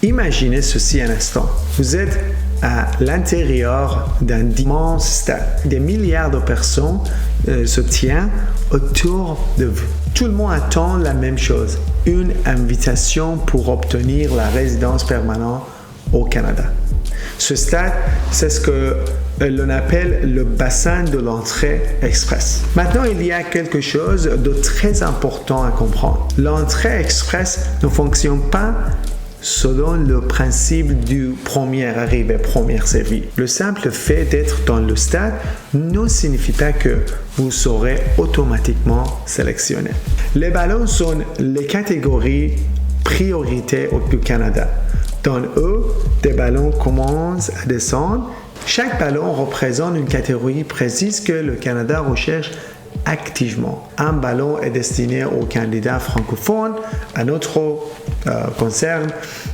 Imaginez ceci un instant. Vous êtes à l'intérieur d'un immense stade. Des milliards de personnes se tiennent autour de vous. Tout le monde attend la même chose, une invitation pour obtenir la résidence permanente au Canada. Ce stade, c'est ce que l'on appelle le bassin de l'entrée express. Maintenant, il y a quelque chose de très important à comprendre. L'entrée express ne fonctionne pas selon le principe du premier arrivé, premier servi. Le simple fait d'être dans le stade ne signifie pas que vous serez automatiquement sélectionné. Les ballons sont les catégories priorité du Canada. Dans eux, des ballons commencent à descendre. Chaque ballon représente une catégorie précise que le Canada recherche activement. Un ballon est destiné aux candidats francophones, un autre concerne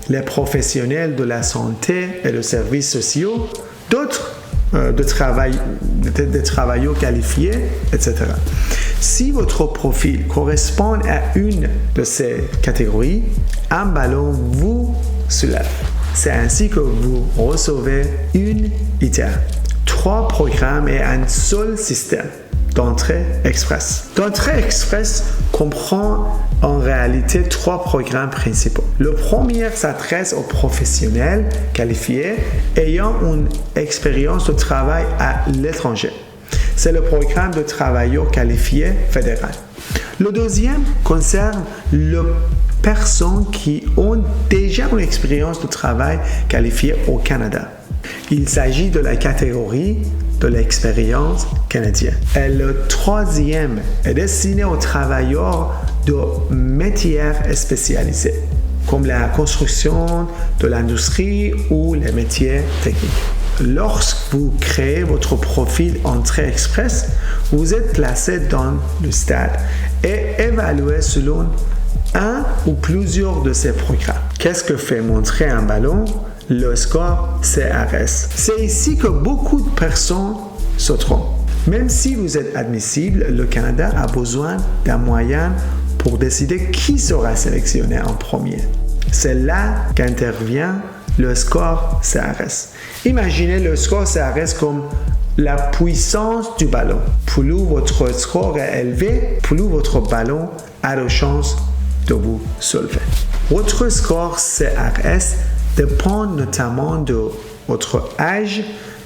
les professionnels de la santé et des services sociaux, d'autres des travailleurs qualifiés, etc. Si votre profil correspond à une de ces catégories, un ballon vous soulève. C'est ainsi que vous recevez une ITA, 3 programmes et un seul système d'entrée express. L'entrée express comprend en réalité 3 programmes principaux. Le premier s'adresse aux professionnels qualifiés ayant une expérience de travail à l'étranger. C'est le programme de travailleurs qualifiés fédéral. Le deuxième concerne les personnes qui ont déjà une expérience de travail qualifiée au Canada. Il s'agit de la catégorie de l'expérience canadienne. Et le troisième est destiné aux travailleurs de métiers spécialisés, comme la construction, de l'industrie ou les métiers techniques. Lorsque vous créez votre profil Entrée Express, vous êtes placé dans le stade et évalué selon un ou plusieurs de ces programmes. Qu'est-ce que fait montrer un ballon? Le score CRS. C'est ici que beaucoup de personnes se trompent. Même si vous êtes admissible, le Canada a besoin d'un moyen pour décider qui sera sélectionné en premier. C'est là qu'intervient le score CRS. Imaginez le score CRS comme la puissance du ballon. Plus votre score est élevé, plus votre ballon a de chances de vous soulever. Votre score CRS dépend notamment de votre âge,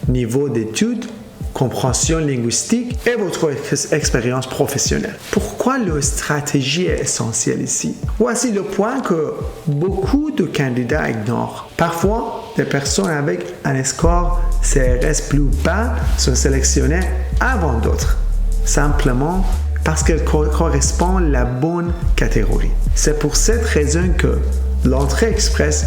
niveau d'études, compréhension linguistique et votre expérience professionnelle. Pourquoi la stratégie est essentielle ici? Voici le point que beaucoup de candidats ignorent. Parfois, des personnes avec un score CRS plus bas sont sélectionnées avant d'autres, simplement parce qu'elles correspondent à la bonne catégorie. C'est pour cette raison que l'entrée express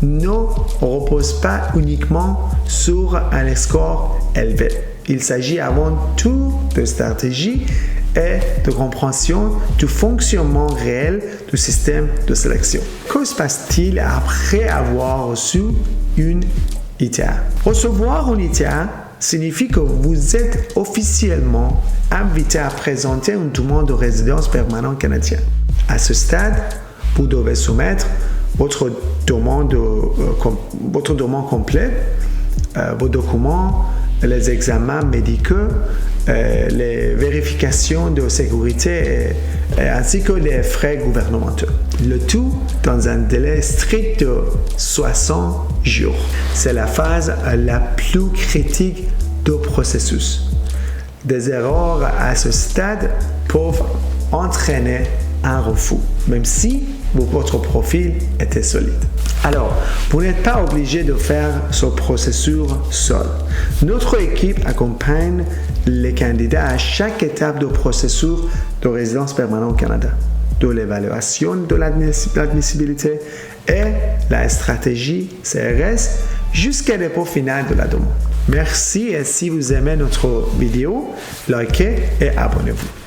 ne repose pas uniquement sur un score élevé. Il s'agit avant tout de stratégie et de compréhension du fonctionnement réel du système de sélection. Que se passe-t-il après avoir reçu une ITA? Recevoir une ITA signifie que vous êtes officiellement invité à présenter une demande de résidence permanente canadienne. À ce stade, vous devez soumettre votre demande complète, vos documents, les examens médicaux, les vérifications de sécurité ainsi que les frais gouvernementaux. Le tout dans un délai strict de 60 jours. C'est la phase la plus critique du processus. Des erreurs à ce stade peuvent entraîner un refus, même si votre profil était solide. Alors, vous n'êtes pas obligé de faire ce processus seul. Notre équipe accompagne les candidats à chaque étape du processus de résidence permanente au Canada, de l'évaluation de l'admissibilité et la stratégie CRS jusqu'à dépôt final de la demande. Merci et si vous aimez notre vidéo, likez et abonnez-vous.